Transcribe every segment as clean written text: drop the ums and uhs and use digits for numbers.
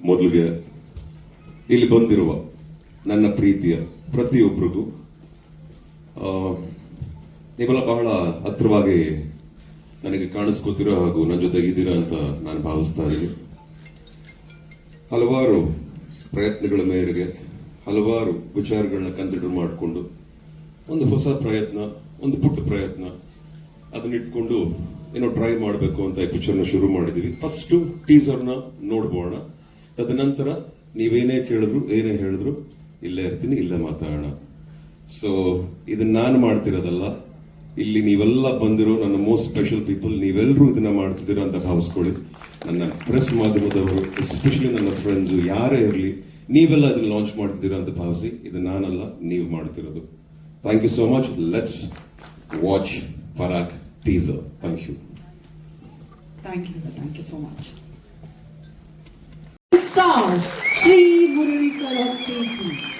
ಮೊದಲಿಗೆ ಇಲ್ಲಿ ಬಂದಿರುವ ನನ್ನ ಪ್ರೀತಿಯ ಪ್ರತಿಯೊಬ್ಬರಿಗೂ ನೀವೆಲ್ಲ ಬಹಳ ಹತ್ರವಾಗಿ ನನಗೆ ಕಾಣಿಸ್ಕೋತಿರೋ ಹಾಗೂ ನನ್ನ ಜೊತೆಗೆ ಇದ್ದೀರಾ ಅಂತ ನಾನು ಭಾವಿಸ್ತಾ ಇದ್ದೀನಿ. ಹಲವಾರು ಪ್ರಯತ್ನಗಳ ಮೇರೆಗೆ ಹಲವಾರು ವಿಚಾರಗಳನ್ನ ಕನ್ಸಿಡರ್ ಮಾಡಿಕೊಂಡು ಒಂದು ಹೊಸ ಪ್ರಯತ್ನ, ಒಂದು ಪುಟ್ಟ ಪ್ರಯತ್ನ ಅದನ್ನ ಇಟ್ಕೊಂಡು ಏನೋ ಟ್ರೈ ಮಾಡಬೇಕು ಅಂತ ಈ ಪಿಕ್ಚರ್ನ ಶುರು ಮಾಡಿದ್ದೀವಿ. ಫಸ್ಟು ಟೀಸರ್ನ ನೋಡ್ಬೋಣ, ತದನಂತರ ನೀವೇನೇ ಕೇಳಿದ್ರು ಏನೇ ಹೇಳಿದ್ರು ಇಲ್ಲೇ ಇರ್ತೀನಿ, ಇಲ್ಲೇ ಮಾತಾಡೋಣ. ಸೊ ಇದನ್ನ ನಾನು ಮಾಡ್ತಿರೋದಲ್ಲ, ಇಲ್ಲಿ ನೀವೆಲ್ಲ ಬಂದಿರೋ ನನ್ನ ಮೋಸ್ಟ್ ಸ್ಪೆಷಲ್ ಪೀಪಲ್, ನೀವೆಲ್ಲರೂ ಇದನ್ನ ಮಾಡ್ತಿದ್ದೀರಾ ಅಂತ ಭಾವಿಸ್ಕೊಳ್ಳಿ. ನನ್ನ ಪ್ರೆಸ್ ಮಾಧ್ಯಮದವರು, ಎಸ್ಪೆಷಲಿ ನನ್ನ ಫ್ರೆಂಡ್ಸು, ಯಾರೇ ಇರಲಿ, ನೀವೆಲ್ಲ ಇದನ್ನ ಲಾಂಚ್ ಮಾಡ್ತಿದ್ದೀರಾ ಅಂತ ಭಾವಿಸಿ. ಇದು ನಾನಲ್ಲ, ನೀವು ಮಾಡ್ತಿರೋದು. Thank you so much. Let's watch Parak teaser. Thank you. Thank you, sir. Thank you so much. Star Shri Murali sir on stage, please.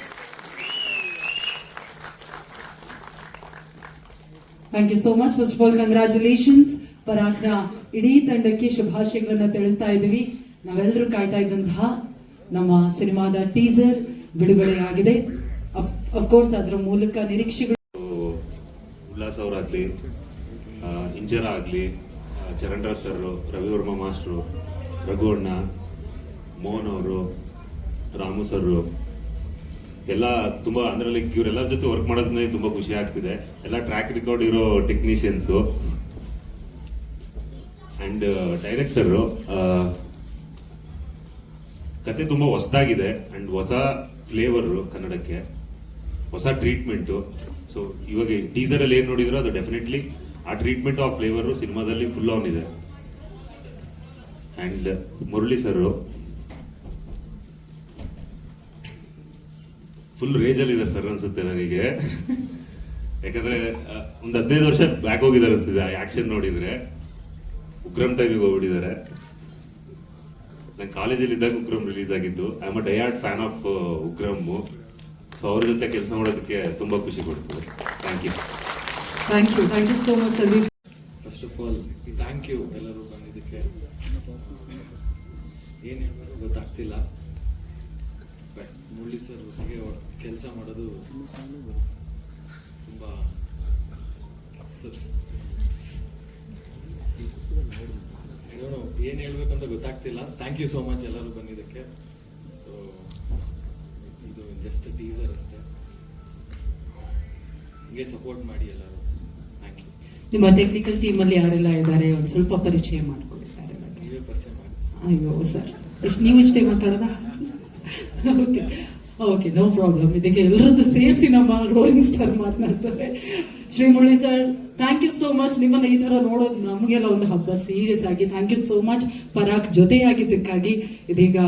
Thank you so much. First of all, congratulations. ಪರಾಕ್ನ ಇಡೀ ತಂಡಕ್ಕೆ ಶುಭಾಶಯಗಳನ್ನ ತಿಳಿಸ್ತಾ ಇದ್ದೀವಿ. ನಾವೆಲ್ಲರೂ ಕಾಯ್ತಾ ಇದ್ದಂತಹ ನಮ್ಮ ಸಿನಿಮಾದ teaser ಬಿಡುಗಡೆಯಾಗಿದೆ. ಅಫ್ಕೋರ್ಸ್ ಅದರ ಮೂಲಕ ನಿರೀಕ್ಷೆಗಳು ಉಲ್ಲಾಸ್ ಅವರಾಗ್ಲಿ, ಇಂಜರ ಆಗಲಿ, ಚರಣ್ ರಾಜ್ ಸರ್, ರವಿವರ್ಮ ಮಾಸ್ಟ್ರು, ರಘು ಅಣ್ಣ, ಮೋಹನ್ ಅವರು, ರಾಮು ಸರ್ ಎಲ್ಲ ತುಂಬ ಅಂದ್ರೆ ಲೈಕ್ ಇವರೆಲ್ಲರ ಜೊತೆ ವರ್ಕ್ ಮಾಡೋದನ್ನ ತುಂಬ ಖುಷಿ ಆಗ್ತಿದೆ. ಎಲ್ಲ ಟ್ರ್ಯಾಕ್ ರೆಕಾರ್ಡ್ ಇರೋ ಟೆಕ್ನಿಷಿಯನ್ಸು ಆ್ಯಂಡ್ ಡೈರೆಕ್ಟರು. ಕತೆ ತುಂಬ ಹೊಸದಾಗಿದೆ ಆ್ಯಂಡ್ ಹೊಸ ಫ್ಲೇವರು ಕನ್ನಡಕ್ಕೆ, ಹೊಸ ಟ್ರೀಟ್ಮೆಂಟು. ಸೊ ಇವಾಗ ಟೀಸರಲ್ಲಿ ಏನು ನೋಡಿದ್ರು ಅದು ಡೆಫಿನೆಟ್ಲಿ ಆ ಟ್ರೀಟ್ಮೆಂಟ್ ಆಫ್ ಫ್ಲೇವರು ಸಿನಿಮಾದಲ್ಲಿ ಫುಲ್ ಆನ್ ಇದೆ. ಅಂಡ್ ಮುರಳಿ ಸರ್ ಫುಲ್ ರೇಜಲ್ಲಿ ಇದ್ದಾರೆ ಸರ್ ಅನ್ಸುತ್ತೆ ನನಗೆ. ಯಾಕಂದ್ರೆ ಒಂದು 15 ವರ್ಷ ಬ್ಯಾಕ್ ಹೋಗಿದ್ದಾರೆ ಅನ್ಸುತ್ತೆ ಆಕ್ಷನ್ ನೋಡಿದ್ರೆ. ಉಗ್ರಂ ಟೈಮಿಗೆ ಹೋಗ್ಬಿಟ್ಟಿದ್ದಾರೆ. ನಾನು ಕಾಲೇಜಲ್ಲಿ ಇದ್ದಾಗ ಉಗ್ರಂ ರಿಲೀಸ್ ಆಗಿದ್ದು. I am a diehard fan of Ugramm. So ಅವ್ರ ಜೊತೆ ಕೆಲಸ ಮಾಡೋದಕ್ಕೆ ತುಂಬಾ ಖುಷಿ ಕೊಡ್ತದೆ. Thank you. Thank you so much Sandeep. First of all thank you ಎಲ್ಲರೂ ಬಂದಿದ್ದಕ್ಕೆ. ಏನು ಹೇಳಬೇಕು ಗೊತ್ತಾಗ್ತಿಲ್ಲ, ಬಟ್ ಮುರಳಿ ಸರ್ ಒಟ್ಟಿಗೆ ಕೆಲಸ ಮಾಡೋದು ತುಂಬ ಏನು ಹೇಳಬೇಕು ಅಂತ ಗೊತ್ತಾಗ್ತಿಲ್ಲ. ಥ್ಯಾಂಕ್ ಯು ಸೋ ಮಚ್ ಎಲ್ಲರೂ ಬಂದಿದ್ದಕ್ಕೆ. ಸೊ ಇದು ಜಸ್ಟ್ ಟೀಸರ್ ಅಷ್ಟೇ, ಹೀಗೆ ಸಪೋರ್ಟ್ ಮಾಡಿ ಎಲ್ಲರೂ. ನಿಮ್ಮ ಟೆಕ್ನಿಕಲ್ ಟೀಮಲ್ಲಿ ಯಾರೆಲ್ಲ ಇದ್ದಾರೆ ಒಂದು ಸ್ವಲ್ಪ ಪರಿಚಯ ಮಾಡ್ಕೊಂಡಿದ್ದಾರೆ. ನೀವೇ ಪರಿಚಯ ಮಾಡಿ. ಅಯ್ಯೋ ಸರ್, ನೀವು ಇಷ್ಟೇ ಮಾತಾಡೋದ? Okay, no problem. ಇದಕ್ಕೆ ಎಲ್ಲರದ್ದು ಸೇರಿಸಿ ನಮ್ಮ ರೋಲಿಂಗ್ ಸ್ಟಾರ್ ಮಾತನಾಡ್ತಾರೆ. Shri Murali sir, thank you so much. ನಿಮ್ಮನ್ನ ಈ ತರ ನೋಡೋದು ನಮಗೆಲ್ಲ ಒಂದು ಹಬ್ಬ, ಸೀರಿಯಸ್ ಆಗಿ. Thank you so much Parak ಜೊತೆಯಾಗಿದ್ದಕ್ಕಾಗಿ. ಇದೀಗ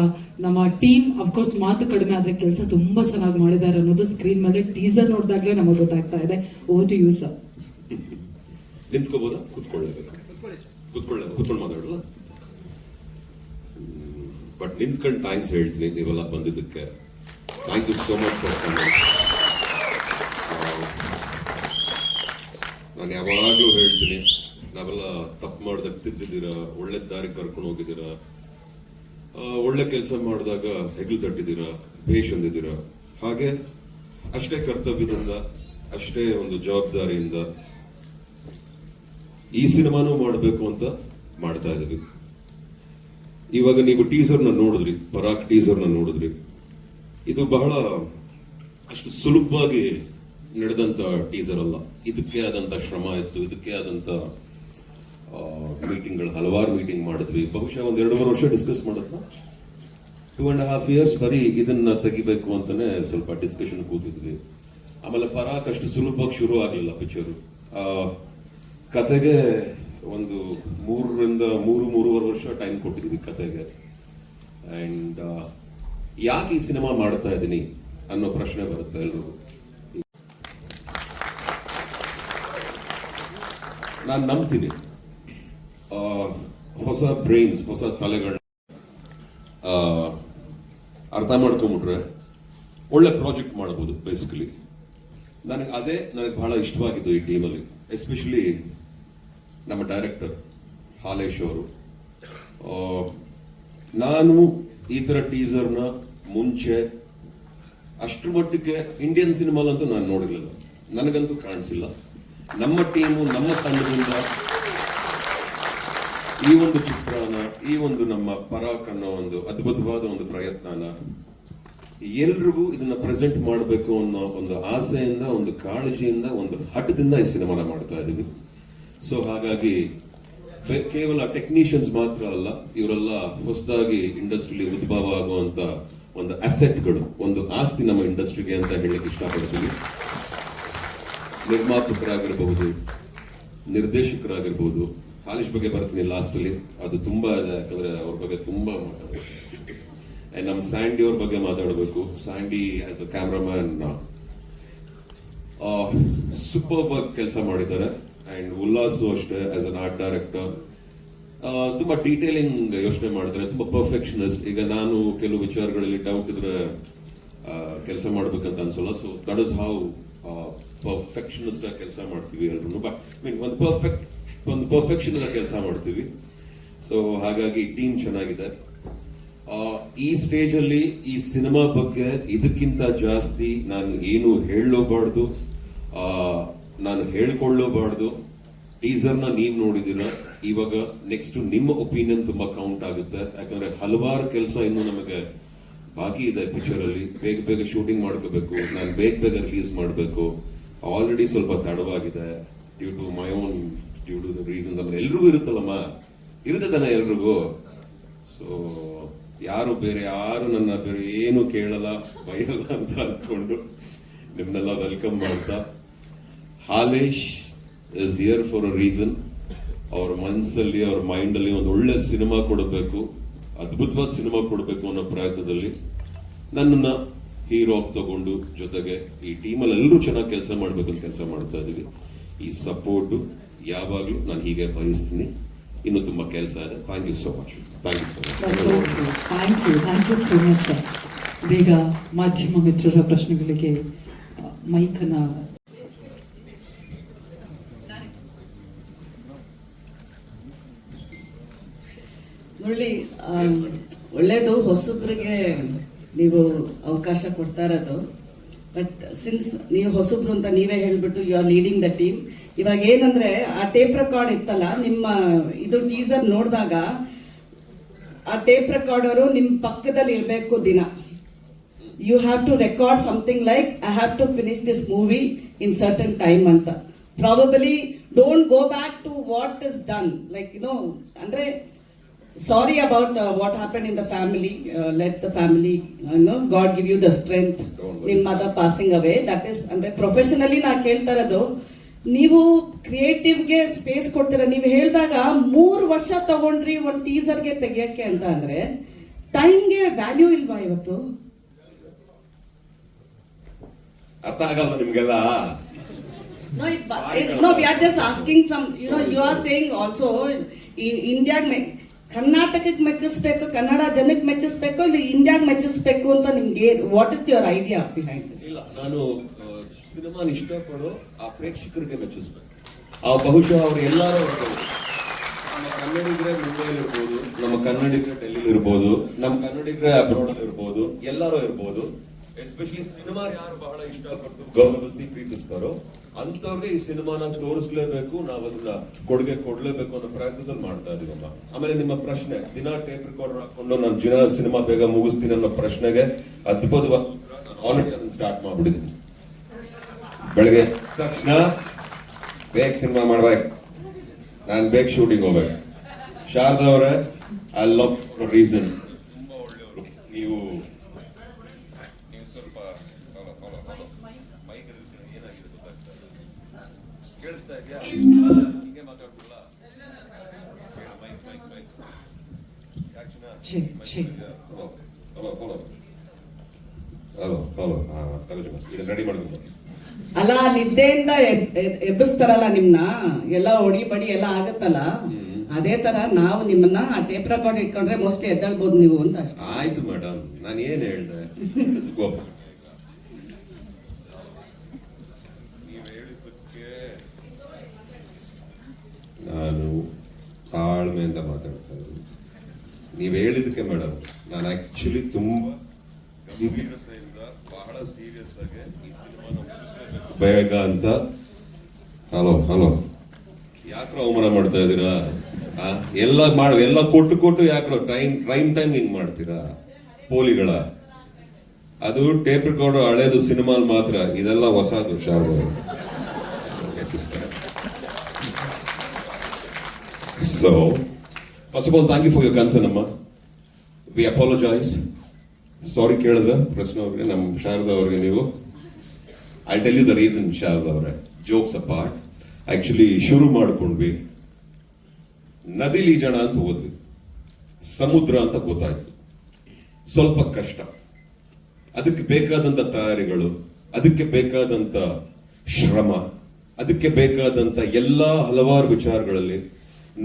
ನಮ್ಮ ಟೀಮ್ ಅಫ್ಕೋರ್ಸ್ ಮಾತು ಕಡಿಮೆ ಆದ್ರೆ ಕೆಲಸ ತುಂಬಾ ಚೆನ್ನಾಗಿ ಮಾಡಿದ್ದಾರೆ ಅನ್ನೋದು ಸ್ಕ್ರೀನ್ ಮೇಲೆ ಟೀಸರ್ ನೋಡಿದಾಗಲೇ ನಮಗೆ ಗೊತ್ತಾಗ್ತಾ ಇದೆ. Over to you sir. ನಿಂತ್ಕೋಬೋದಾ? ಕುತ್ಕೊಂಡು ಮಾತಾಡಲ್ಲ, ಬಟ್ ನಿಂತ್ಕೊಂಡು ಥ್ಯಾಂಕ್ಸ್ ಹೇಳ್ತೀನಿ ನೀವೆಲ್ಲ ಬಂದಿದ್ದಕ್ಕೆ. Thank you so much for coming. ನಾನು ಯಾವಾಗಲೂ ಹೇಳ್ತೀನಿ, ನಾವೆಲ್ಲ ತಪ್ಪು ಮಾಡ್ದಾಗ ತಿದ್ದಿದ್ದೀರಾ, ಒಳ್ಳೆ ದಾರಿ ಕರ್ಕೊಂಡು ಹೋಗಿದ್ದೀರಾ, ಒಳ್ಳೆ ಕೆಲಸ ಮಾಡಿದಾಗ ಹೆಗಲು ತಟ್ಟಿದ್ದೀರಾ, ಭೇಷ್ ಅಂದಿದ್ದೀರಾ. ಹಾಗೆ ಅಷ್ಟೇ ಕರ್ತವ್ಯದಿಂದ, ಅಷ್ಟೇ ಒಂದು ಜವಾಬ್ದಾರಿಯಿಂದ ಈ ಸಿನಿಮಾನೂ ಮಾಡಬೇಕು ಅಂತ ಮಾಡ್ತಾ ಇದ್ದೀವಿ. ಇವಾಗ ನೀವು ಟೀಸರ್ನ ನೋಡಿದ್ರಿ, ಪರಾಕ್ ಟೀಸರ್ನ ನೋಡಿದ್ರಿ. ಇದು ಬಹಳ ಅಷ್ಟು ಸುಲಭವಾಗಿ ನಡೆದಂತ ಟೀಸರ್ ಅಲ್ಲ. ಇದಕ್ಕೆ ಆದಂತ ಶ್ರಮ ಇತ್ತು, ಇದಕ್ಕೆ ಆದಂತ ಮೀಟಿಂಗ್ಗಳು, ಹಲವಾರು ಮೀಟಿಂಗ್ ಮಾಡಿದ್ವಿ. ಬಹುಶಃ 1-2 ವರ್ಷ ಡಿಸ್ಕಸ್ ಮಾಡಿದ್ನ, 2.5 years ಬರೀ ಇದನ್ನ ತೆಗಿಬೇಕು ಅಂತಾನೆ ಸ್ವಲ್ಪ ಡಿಸ್ಕಷನ್ ಕೂತಿದ್ವಿ. ಆಮೇಲೆ ಪರಾಕ್ ಅಷ್ಟು ಸುಲಭವಾಗಿ ಶುರು ಆಗಲಿಲ್ಲ ಪಿಕ್ಚರು. ಕತೆಗೆ ಒಂದು 3-3.5 ವರ್ಷ ಟೈಮ್ ಕೊಟ್ಟಿದ್ವಿ ಕತೆಗೆ. ಅಂಡ್ ಯಾಕೆ ಈ ಸಿನಿಮಾ ಮಾಡ್ತಾ ಇದ್ದೀನಿ ಅನ್ನೋ ಪ್ರಶ್ನೆ ಬರುತ್ತೆ ಎಲ್ರಿಗೂ. ನಾನು ನಂಬ್ತೀನಿ ಹೊಸ ಬ್ರೈನ್ಸ್, ಹೊಸ ತಲೆಗಳನ್ನ ಅರ್ಥ ಮಾಡ್ಕೊಂಬಿಟ್ರೆ ಒಳ್ಳೆ ಪ್ರಾಜೆಕ್ಟ್ ಮಾಡಬಹುದು. ಬೇಸಿಕಲಿ ನನಗೆ ಬಹಳ ಇಷ್ಟವಾಗಿದ್ದು ಈ ಟೀಮಲ್ಲಿ, ಎಸ್ಪೆಷಲಿ ನಮ್ಮ ಡೈರೆಕ್ಟರ್ ಹಾಲೇಶ್ ಅವರು. ನಾನು ಈ ತರ ಟೀಸರ್ನ ಮುಂಚೆ ಅಷ್ಟ್ರ ಮಟ್ಟಿಗೆ ಇಂಡಿಯನ್ ಸಿನಿಮಾಲಂತೂ ನಾನು ನೋಡಿರ್ಲಿಲ್ಲ, ನನಗಂತೂ ಕಾಣಿಸಿಲ್ಲ. ನಮ್ಮ ಟೀಮು, ನಮ್ಮ ತಂಡದಿಂದ ಈ ಒಂದು ಚಿತ್ರನ, ಈ ಒಂದು ನಮ್ಮ ಪರಾಕ್ ಅನ್ನೋ ಒಂದು ಅದ್ಭುತವಾದ ಒಂದು ಪ್ರಯತ್ನನ ಎಲ್ರಿಗೂ ಇದನ್ನ ಪ್ರೆಸೆಂಟ್ ಮಾಡಬೇಕು ಅನ್ನೋ ಒಂದು ಆಸೆಯಿಂದ, ಒಂದು ಕಾಳಜಿಯಿಂದ, ಒಂದು ಹಠದಿಂದ ಈ ಸಿನಿಮಾನ ಮಾಡ್ತಾ ಇದೀವಿ. ಸೊ ಹಾಗಾಗಿ ಕೇವಲ ಟೆಕ್ನಿಷಿಯನ್ಸ್ ಮಾತ್ರ ಅಲ್ಲ, ಇವರೆಲ್ಲ ಹೊಸದಾಗಿ ಇಂಡಸ್ಟ್ರಿಲಿ ಉದ್ಭವ ಆಗುವಂತ ಒಂದು ಅಸೆಟ್ಗಳು, ಒಂದು ಆಸ್ತಿ ನಮ್ಮ ಇಂಡಸ್ಟ್ರಿಗೆ ಅಂತ ಹೇಳಕ್ ಇಷ್ಟಪಡ್ತೀವಿ. ನಿರ್ಮಾಪಕರಾಗಿರ್ಬಹುದು, ನಿರ್ದೇಶಕರಾಗಿರ್ಬಹುದು. ಹಾಲಿಶ್ ಬಗ್ಗೆ ಬರ್ತೀನಿ ಲಾಸ್ಟ್ ಅಲ್ಲಿ, ಅದು ತುಂಬಾ ಇದೆ, ಯಾಕಂದ್ರೆ ಅವ್ರ ಬಗ್ಗೆ ತುಂಬಾ ಮಾತಾಡಬೇಕು. ನಮ್ಮ ಸ್ಯಾಂಡಿ ಅವ್ರ ಬಗ್ಗೆ ಮಾತಾಡಬೇಕು. Sandy as a cameraman super ಆಗಿ ಕೆಲಸ ಮಾಡಿದ್ದಾರೆ. ಅಂಡ್ ಉಲ್ಲಾಸು ಅಷ್ಟೇ ಆಸ್ ಅನ್ ಆರ್ಟ್ ಡೈರೆಕ್ಟರ್ ತುಂಬಾ ಡೀಟೇಲಿಂಗ್ ಯೋಚನೆ ಮಾಡ್ತಾರೆ, ತುಂಬಾ ಪರ್ಫೆಕ್ಷನಿಸ್ಟ್. ಈಗ ನಾನು ಕೆಲವು ವಿಚಾರಗಳಲ್ಲಿ ಡೌಟ್ ಇದ್ರೆ ಕೆಲಸ ಮಾಡ್ಬೇಕಂತ ಅನ್ಸಲ್ಲ. So that is how perfectionist ಆಗಿ ಕೆಲಸ ಮಾಡ್ತೀವಿ ಎಲ್ರು. ಬಟ್ ಮೀನ್ ಒಂದು ಪರ್ಫೆಕ್ಷನ್ ಕೆಲಸ ಮಾಡ್ತೀವಿ. ಸೊ ಹಾಗಾಗಿ ಟೀಮ್ ಚೆನ್ನಾಗಿದೆ. ಈ ಸ್ಟೇಜ್ ಅಲ್ಲಿ ಈ ಸಿನಿಮಾ ಬಗ್ಗೆ ಇದಕ್ಕಿಂತ ಜಾಸ್ತಿ ನಾನು ಏನು ಹೇಳಲೂಬಾರ್ದು, ನಾನು ಹೇಳ್ಕೊಳ್ಳಬಾರ್ದು. ಟೀಸರ್ನ ನೀವ್ ನೋಡಿದಿರ, ಇವಾಗ ನೆಕ್ಸ್ಟ್ ನಿಮ್ಮ ಒಪಿನಿಯನ್ ತುಂಬಾ ಕೌಂಟ್ ಆಗುತ್ತೆ. ಯಾಕಂದ್ರೆ ಹಲವಾರು ಕೆಲಸ ಇನ್ನು ನಮಗೆ ಬಾಕಿ ಇದೆ ಪಿಕ್ಚರ್ ಅಲ್ಲಿ. ಬೇಗ ಬೇಗ ಶೂಟಿಂಗ್ ಮಾಡ್ಕೋಬೇಕು, ನಾನು ಬೇಗ ಬೇಗ ರಿಲೀಸ್ ಮಾಡಬೇಕು. ಆಲ್ರೆಡಿ ಸ್ವಲ್ಪ ತಡವಾಗಿದೆ due to my own due to the reason. ಅಂದ್ರೆ ಎಲ್ರಿಗೂ ಇರುತ್ತಲ್ಲಮ್ಮ, ಇರುತ್ತೆ ತಾನೆ ಎಲ್ರಿಗೂ. ಸೊ ಯಾರು ನನ್ನ ಬೇರೆ ಏನು ಕೇಳಲ್ಲ, ಬೈಯಲ್ಲ ಅಂತ ಅನ್ಕೊಂಡು ನಿಮ್ನೆಲ್ಲ ವೆಲ್ಕಮ್ ಮಾಡ್ತಾ, Halesh is here for a reason. ಅವ್ರ ಮನಸ್ಸಲ್ಲಿ, ಅವ್ರ ಮೈಂಡ್ ಅಲ್ಲಿ ಒಂದು ಒಳ್ಳೆ ಸಿನಿಮಾ ಕೊಡಬೇಕು, ಅದ್ಭುತವಾದ ಸಿನಿಮಾ ಕೊಡಬೇಕು ಅನ್ನೋ ಪ್ರಯತ್ನದಲ್ಲಿ ನನ್ನನ್ನ ಹೀರೋ ತಗೊಂಡು, ಜೊತೆಗೆ ಈ ಟೀಮಲ್ಲಿ ಎಲ್ಲರೂ ಚೆನ್ನಾಗಿ ಕೆಲಸ ಮಾಡ್ಬೇಕು ಅಂತ ಕೆಲಸ ಮಾಡ್ತಾ ಇದೀವಿ. ಈ ಸಪೋರ್ಟು ಯಾವಾಗಲೂ ನಾನು ಹೀಗೆ ಬಯಸ್ತೀನಿ. ಇನ್ನು ತುಂಬಾ ಕೆಲಸ ಇದೆ. Thank you so much. Thank you so much. Thank you so much sir. ಇದೀಗ ಮಾಧ್ಯಮ ಮಿತ್ರರ ಪ್ರಶ್ನೆಗಳಿಗೆ ಮೈಕನ್ನ ಮುರಳಿ, ಒಳ್ಳೇದು ಹೊಸಬ್ರಿಗೆ ನೀವು ಅವಕಾಶ ಕೊಡ್ತಾ ಇರೋದು. ಬಟ್ ಸಿನ್ಸ್ ನೀವು ಹೊಸಬ್ರು ಅಂತ ನೀವೇ ಹೇಳ್ಬಿಟ್ಟು you are leading the team. ಇವಾಗ ಏನಂದ್ರೆ ಆ ಟೇಪ್ ರೆಕಾರ್ಡ್ ಇತ್ತಲ್ಲ, ನಿಮ್ಮ ಇದು ಟೀಸರ್ ನೋಡಿದಾಗ ಆ ಟೇಪ್ ರೆಕಾರ್ಡರು ನಿಮ್ ಪಕ್ಕದಲ್ಲಿ ಇರಬೇಕು ದಿನ. You have to record something like I have to finish this movie in certain time ಅಂತ. Probably don't go back to what is done, like ಅಂದ್ರೆ sorry about what happened in the family. Let the family, God give you the strength. ನಿಮ್ಮ mother passing away, that is ಅಂದ್ರೆ professionally ನಾ ಕೇಳ್ತಾ ಇರೋದು. ನೀವು ಕ್ರಿಯೇಟಿವ್ಗೆ space ಕೊಡ್ತೀರಾ. ನೀವು ಹೇಳಿದಾಗ 3 ವರ್ಷ ತಗೊಂಡ್ರಿ ಒಂದು ಟೀಸರ್ಗೆ ತೆಗಿಯಕ್ಕೆ ಅಂತ ಅಂದ್ರೆ ಟೈಮ್ಗೆ ವ್ಯಾಲ್ಯೂ ಇಲ್ವಾ ಇವತ್ತು? ಅರ್ಥ ಆಗಲ್ಲ ನಿಮ್ಗೆಲ್ಲ. No, we are just asking from, you are saying also India ಕರ್ನಾಟಕಕ್ಕೆ ಮೆಚ್ಚಿಸ್ಬೇಕು, ಕನ್ನಡ ಜನಕ್ಕೆ ಮೆಚ್ಚಿಸ್ಬೇಕು, ಇದು ಇಂಡಿಯಾಗೆ ಮೆಚ್ಚಿಸ್ಬೇಕು ಅಂತ ನಿಮ್ಗೆ what is your idea behind this? ಇಲ್ಲ, ನಾನು ಸಿನಿಮಾನ ಇಷ್ಟಪಡೋ ಆ ಪ್ರೇಕ್ಷಕರಿಗೆ ಮೆಚ್ಚಿಸ್ಬೇಕು. ಬಹುಶಃ ಅವ್ರು ಎಲ್ಲರೂ ಇರ್ಬೋದು. ನಮ್ಮ ಕನ್ನಡಿಗರೇ ಮುಂಬೈಲಿ ಇರ್ಬೋದು, ನಮ್ಮ ಕನ್ನಡಿಗರೇ ಡೆಲ್ಲಿಲಿ ಇರ್ಬೋದು, ನಮ್ಮ ಕನ್ನಡಿಗರೇ ಅಬ್ರಾಡ್ ಇರ್ಬೋದು, ಎಲ್ಲರೂ ಇರ್ಬೋದು. ಎಸ್ಪೆಷಲಿ ಸಿನಿಮಾ ಯಾರು ಬಹಳ ಇಷ್ಟಪಟ್ಟು ಗೌರವಿಸಿ ಪ್ರೀತಿಸ್ತಾರೋ ಅಂತವ್ರಿಗೆ ಈ ಸಿನಿಮಾನ ತೋರಿಸ್ಲೇಬೇಕು, ನಾವು ಅದನ್ನ ಕೊಡುಗೆ ಕೊಡ್ಲೇಬೇಕು ಅನ್ನೋ ಪ್ರಯತ್ನದಲ್ಲಿ ಮಾಡ್ತಾ ಇದೀವಮ್ಮ. ಆಮೇಲೆ ನಿಮ್ಮ ಪ್ರಶ್ನೆ, ದಿನ ಟೇಪ್ ರೆಕಾರ್ಡರ್ ಹಾಕೊಂಡು ನಾನು ದಿನ ಸಿನಿಮಾ ಬೇಗ ಮುಗಿಸ್ತೀನಿ ಅನ್ನೋ ಪ್ರಶ್ನೆಗೆ ಅದ್ಭುತವಾದ ಆಲ್ರೆಡಿ ಅದನ್ನ ಸ್ಟಾರ್ಟ್ ಮಾಡ್ಬಿಟ್ಟಿದ್ದೀನಿ. ಬೆಳಗ್ಗೆ ತಕ್ಷಣ ಬೇಗ ಸಿನಿಮಾ ಮಾಡ್ಬೇಕು, ನಾನು ಬೇಗ ಶೂಟಿಂಗ್ ಹೋಗ್ಬೇಕು. ಶಾರದಾ ಅವರೇ, ಐ ಲವ್ ರೀಸನ್, ತುಂಬಾ ಒಳ್ಳೆಯವರು ನೀವು. ಸ್ವಲ್ಪ ಮೈಕ್ ಏನಾಗಿದೆ ಕೇಳಿಸ್ತಾ ಇದೆಯಾ? ಹಿಂಗೆ ಮಾತಾಡ್ತಿಲ್ಲ. ರೆಡಿ ಮಾಡ್ಬೇಕು. ಅಲ್ಲ, ನಿದ್ದೆಯಿಂದ ಎಬ್ಬಿಸ್ತಾರಲ್ಲ ನಿಮ್ನ, ಎಲ್ಲ ಹೊಡಿ ಬಡಿ ಎಲ್ಲ ಆಗತ್ತಲ್ಲ, ಅದೇ ತರ ನಾವು ನಿಮ್ಮನ್ನ ಆ ಟೇಪ್ ರೆಕಾರ್ಡ್ ಇಟ್ಕೊಂಡ್ರೆ ಮೋಸ್ಟ್ಲಿ ಎದ್ದಾಳ್ಬೋದು ನೀವು ಅಂತ ಅಷ್ಟೇ. ಆಯ್ತು ಮೇಡಮ್, ನಾನು ಏನ್ ಹೇಳ್ದೆ? ನೀವು ಹೇಳಿದ್ದಕ್ಕೆ ನಾನು ತಾಳ್ಮೆಯಿಂದ ಮಾತಾಡ್ತಾ ಇದ್ದೀನಿ. ನೀವು ಹೇಳಿದಕ್ಕೆ ಮೇಡಮ್ ನಾನು ಆಕ್ಚುಲಿ ತುಂಬಾ ಗಂಭೀರತೆಯಿಂದ ಬಹಳ ಸೀರಿಯಸ್ ಆಗಿ ಈ ಸಿನಿಮಾನ ಮುಗಿಸ್ಲೇಬೇಕು ಬೇಗ ಅಂತ. ಹಲೋ ಯಾಕ್ರೋ ಅವಮಾನ ಮಾಡ್ತಾ ಇದ್ದೀರಾ? ಎಲ್ಲ ಕೊಟ್ಟು ಯಾಕ್ರೋ ಟೈಮ್ ಹಿಂಗ್ ಮಾಡ್ತೀರಾ ಪೋಲಿಗಳ? ಅದು ಟೇಪ್ ರೆಕಾರ್ಡರ್ ಹಳೇದು ಸಿನಿಮಾಲ್ ಮಾತ್ರ, ಇದೆಲ್ಲ ಹೊಸದು. Sharda so first of all thank you for your concern ಅಮ್ಮ. We apologise. ಸಾರಿ ಕೇಳಿದ್ರ ಪ್ರಶ್ನೆ ಅವ್ರಿಗೆ, ನಮ್ಮ ಶಾರದಾ ಅವ್ರಿಗೆ ನೀವು. I tell you the reason Sharada ಅವರೇ, ಜೋಕ್ಸ್ ಅಪಾರ್ಟ್. ಆಕ್ಚುಲಿ ಶುರು ಮಾಡ್ಕೊಂಡ್ವಿ, ನದಿಲಿ ಈಜೋಣ ಅಂತ ಹೋದ್ವಿ, ಸಮುದ್ರ ಅಂತ ಗೊತ್ತಾಯ್ತು. ಸ್ವಲ್ಪ ಕಷ್ಟ, ಅದಕ್ಕೆ ಬೇಕಾದಂತ ತಯಾರಿಗಳು, ಅದಕ್ಕೆ ಬೇಕಾದಂತ ಶ್ರಮ, ಅದಕ್ಕೆ ಬೇಕಾದಂತ ಎಲ್ಲಾ ಹಲವಾರು ವಿಚಾರಗಳಲ್ಲಿ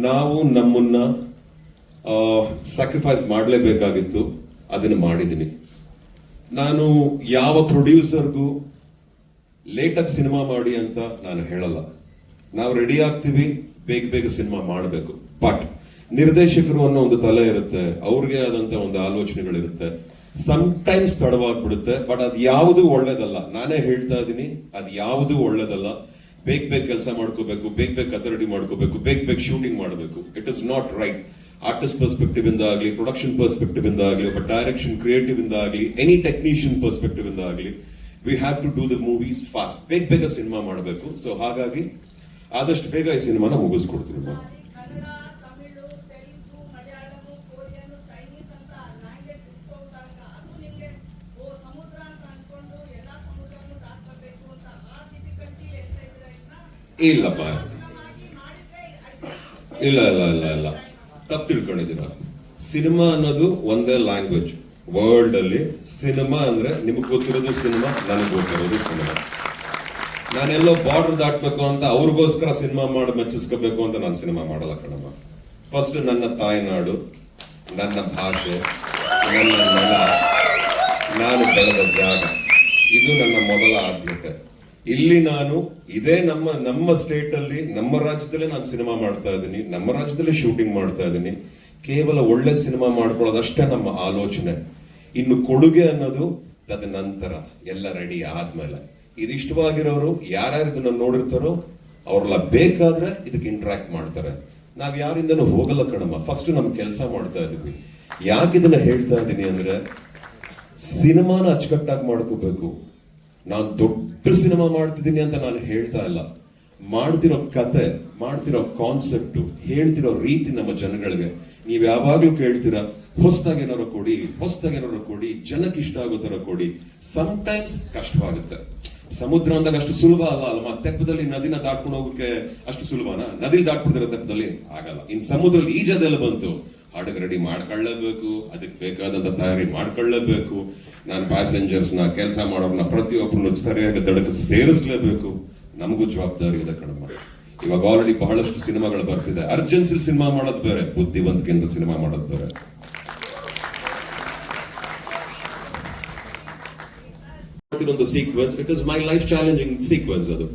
ನಾವು ನಮ್ಮನ್ನ ಸ್ಯಾಕ್ರಿಫೈಸ್ ಮಾಡಲೇಬೇಕಾಗಿತ್ತು. ಅದನ್ನು ಮಾಡಿದ್ದೀನಿ. ನಾನು ಯಾವ ಪ್ರೊಡ್ಯೂಸರ್ಗೂ ಲೇಟಾಗಿ ಸಿನಿಮಾ ಮಾಡಿ ಅಂತ ನಾನು ಹೇಳಲ್ಲ. ನಾವು ರೆಡಿ ಆಗ್ತೀವಿ, ಬೇಗ ಸಿನಿಮಾ ಮಾಡಬೇಕು. ಬಟ್ ನಿರ್ದೇಶಕರು ಅನ್ನೋ ಒಂದು ತಲೆ ಇರುತ್ತೆ, ಅವ್ರಿಗೆ ಆದಂತ ಒಂದು ಆಲೋಚನೆಗಳಿರುತ್ತೆ. ಸಮ್ಟೈಮ್ಸ್ ತಡವಾಗ್ಬಿಡುತ್ತೆ, ಬಟ್ ಅದು ಯಾವುದು ಒಳ್ಳೇದಲ್ಲ. ನಾನೇ ಹೇಳ್ತಾ ಇದ್ದೀನಿ, ಅದು ಯಾವುದು ಒಳ್ಳೇದಲ್ಲ. ಬೇಗ ಕೆಲಸ ಮಾಡ್ಕೋಬೇಕು, ಬೇಗ ಕತೆ ರೆಡಿ ಮಾಡ್ಕೋಬೇಕು, ಬೇಗ ಶೂಟಿಂಗ್ ಮಾಡಬೇಕು. It is not right. Artist perspective ಇಂದ ಆಗಲಿ, ಪ್ರೊಡಕ್ಷನ್ ಪರ್ಸ್ಪೆಕ್ಟಿವ್ ಇಂದ ಆಗಲಿ, ಒಬ್ಬ ಡೈರೆಕ್ಷನ್ ಕ್ರಿಯೇಟಿವ್ ಇಂದ ಆಗಲಿ, ಎನಿ ಟೆಕ್ನಿಷಿಯನ್ ಪರ್ಸ್ಪೆಕ್ಟಿವ್ ಇಂದ ಆಗಲಿ, we have to do the movies fast. ಬೇಗ ಸಿನಿಮಾ ಮಾಡಬೇಕು. ಸೊ ಹಾಗಾಗಿ ಆದಷ್ಟು ಬೇಗ ಈ ಸಿನಿಮಾನ ಮುಗಿಸ್ಕೊಡ್ತೀನಿ. ಇಲ್ಲಪ್ಪ, ಇಲ್ಲ ತಪ್ಪು ತಿಳ್ಕೊಂಡಿದ್ದೀರ. ಸಿನಿಮಾ ಅನ್ನೋದು ಒಂದೇ ಲ್ಯಾಂಗ್ವೇಜ್. ವರ್ಲ್ಡ್ ಅಲ್ಲಿ ಸಿನಿಮಾ ಅಂದ್ರೆ ನಿಮಗೆ ಗೊತ್ತಿರೋದು ಸಿನಿಮಾ, ನನಗೆ ಗೊತ್ತಿರೋದು ಸಿನಿಮಾ. ನಾನೆಲ್ಲೋ ಬಾರ್ಡರ್ ದಾಟ್ಬೇಕು ಅಂತ ಅವ್ರಿಗೋಸ್ಕರ ಸಿನಿಮಾ ಮಾಡಿ ಮೆಚ್ಚಿಸ್ಕೋಬೇಕು ಅಂತ ನಾನು ಸಿನಿಮಾ ಮಾಡಲ್ಲ ಕಣಮ್ಮ. ಫಸ್ಟ್ ನನ್ನ ತಾಯ್ನಾಡು, ನನ್ನ ಭಾಷೆ, ನನ್ನ ನೆಲ, ನಾನು ಬೆಳೆದ ಜಾಗ, ಇದು ನನ್ನ ಮೊದಲ ಆದ್ಯತೆ. ಇಲ್ಲಿ ನಾನು ಇದೇ ನಮ್ಮ ಸ್ಟೇಟ್ ಅಲ್ಲಿ, ನಮ್ಮ ರಾಜ್ಯದಲ್ಲೇ ನಾನು ಸಿನಿಮಾ ಮಾಡ್ತಾ ಇದ್ದೀನಿ, ನಮ್ಮ ರಾಜ್ಯದಲ್ಲೇ ಶೂಟಿಂಗ್ ಮಾಡ್ತಾ ಇದ್ದೀನಿ. ಕೇವಲ ಒಳ್ಳೆ ಸಿನಿಮಾ ಮಾಡ್ಕೊಳ್ಳೋದಷ್ಟೇ ನಮ್ಮ ಆಲೋಚನೆ. ಇನ್ನು ಕೊಡುಗೆ ಅನ್ನೋದು ತದನಂತರ, ಎಲ್ಲ ರೆಡಿ ಆದ್ಮೇಲೆ. ಇದಿಷ್ಟವಾಗಿರೋರು ಯಾರ್ಯಾರು ಇದನ್ನ ನೋಡಿರ್ತಾರೋ ಅವ್ರೆಲ್ಲ ಬೇಕಾದ್ರೆ ಇದಕ್ಕೆ ಇಂಟ್ರಾಕ್ಟ್ ಮಾಡ್ತಾರೆ. ನಾವ್ ಯಾರಿಂದನೂ ಹೋಗಲ್ಲ ಕಣಮ್ಮ. ಫಸ್ಟ್ ನಮ್ ಕೆಲಸ ಮಾಡ್ತಾ ಇದೀವಿ. ಯಾಕೆ ಇದನ್ನ ಹೇಳ್ತಾ ಇದ್ದೀನಿ ಅಂದ್ರೆ, ಸಿನಿಮಾನ ಅಚ್ಚುಕಟ್ಟಾಗಿ ಮಾಡ್ಕೋಬೇಕು. ನಾನು ದೊಡ್ಡ ಸಿನಿಮಾ ಮಾಡ್ತಿದ್ದೀನಿ ಅಂತ ನಾನು ಹೇಳ್ತಾ ಇಲ್ಲ. ಮಾಡ್ತಿರೋ ಕತೆ, ಮಾಡ್ತಿರೋ ಕಾನ್ಸೆಪ್ಟ್, ಹೇಳ್ತಿರೋ ರೀತಿ ನಮ್ಮ ಜನಗಳಿಗೆ ನೀವ್ ಯಾವಾಗ್ಲೂ ಕೇಳ್ತೀರಾ, ಹೊಸದಾಗಿ ಏನಾರು ಕೊಡಿ, ಜನಕ್ಕೆ ಇಷ್ಟ ಆಗೋ ತರ ಕೊಡಿ. ಸಮ್ಟೈಮ್ಸ್ ಕಷ್ಟವಾಗುತ್ತೆ. ಸಮುದ್ರ ಅಂದಾಗ ಅಷ್ಟು ಸುಲಭ ಅಲ್ವಾ? ತೆಪ್ಪದಲ್ಲಿ ನದಿನ ದಾಟ್ಕೊಂಡು ಹೋಗೋಕೆ ಅಷ್ಟು ಸುಲಭನಾ? ನದಿಲಿ ದಾಟ್ಬಿಡ್ತಿರೋ ತೆಪ್ಪದಲ್ಲಿ ಆಗಲ್ಲ. ಇನ್ ಸಮುದ್ರದಲ್ಲಿ ಈಜದೆಲ್ಲ ಬಂತು, ಹಡಗು ರೆಡಿ ಮಾಡ್ಕೊಳ್ಳೇಬೇಕು, ಅದಕ್ಕೆ ಬೇಕಾದಂತ ತಯಾರಿ ಮಾಡ್ಕೊಳ್ಳೇಬೇಕು. ನಾನು ಪ್ಯಾಸೆಂಜರ್ಸ್ ನ, ಕೆಲಸ ಮಾಡೋರ್ನ ಪ್ರತಿಯೊಬ್ಬರನ್ನು ಸರಿಯಾಗಿ ದಡಕ್ಕೆ ಸೇರಿಸಲೇಬೇಕು. ನಮಗೂ ಜವಾಬ್ದಾರಿ ಇದೆ ಕಣಮ್ಮ. ಇವಾಗ ಆಲ್ರೆಡಿ ಬಹಳಷ್ಟು ಸಿನಿಮಾಗಳು ಬರ್ತಿದೆ. ಅರ್ಜೆನ್ಸಿಲ್ ಸಿನಿಮಾ ಮಾಡೋದು ಬೇರೆ, ಬುದ್ಧಿವಂತಿಕೆಯಿಂದ ಸಿನಿಮಾ ಮಾಡೋದು ಬೇರೆ. ಒಂದು sequence, it is my life challenging sequence. ಅದು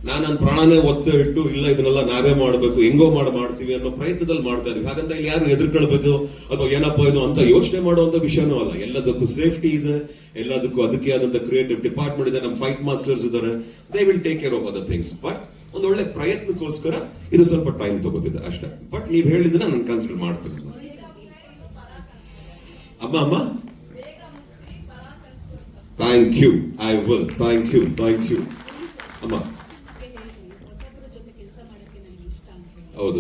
ನನ್ನ ಪ್ರಾಣನೇ ಒತ್ತು ಇಟ್ಟು, ಇಲ್ಲ ಇದನ್ನೆಲ್ಲ ನಾವೇ ಮಾಡಬೇಕು, ಹೆಂಗೋ ಮಾಡ್ತೀವಿ ಅನ್ನೋ ಪ್ರಯತ್ನದಲ್ಲಿ ಮಾಡ್ತಾ ಇದೀವಿ. ಹಾಗಂತ ಇಲ್ಲಿ ಯಾರು ಎದುರ್ಕೊಳ್ಬೇಕು ಅಥವಾ ಏನಪ್ಪಾ ಇದು ಅಂತ ಯೋಚನೆ ಮಾಡುವಂತ ವಿಷಯನೂ ಅಲ್ಲ. ಎಲ್ಲದಕ್ಕೂ ಸೇಫ್ಟಿ ಇದೆ, ಎಲ್ಲದಕ್ಕೂ ಅದಕ್ಕೆ ಆದಂತ ಕ್ರಿಯೇಟಿವ್ ಡಿಪಾರ್ಟ್ಮೆಂಟ್ ಇದೆ, ನಮ್ಮ ಫೈಟ್ ಮಾಸ್ಟರ್ಸ್ ಇದ್ದಾರೆ. They will take care of other things. But ಒಂದು ಒಳ್ಳೆ ಪ್ರಯತ್ನಕ್ಕೋಸ್ಕರ ಇದು ಸ್ವಲ್ಪ ಟೈಮ್ ತಗೋತಿದೆ ಅಷ್ಟೇ. ಬಟ್ ನೀವ್ ಹೇಳಿದ್ರೆ ನಾನು ಕನ್ಸಿಡರ್ ಮಾಡ್ತೀನಿ. ಅಮ್ಮ thank you, I will. Thank you ಅಮ್ಮ. ಹೌದು.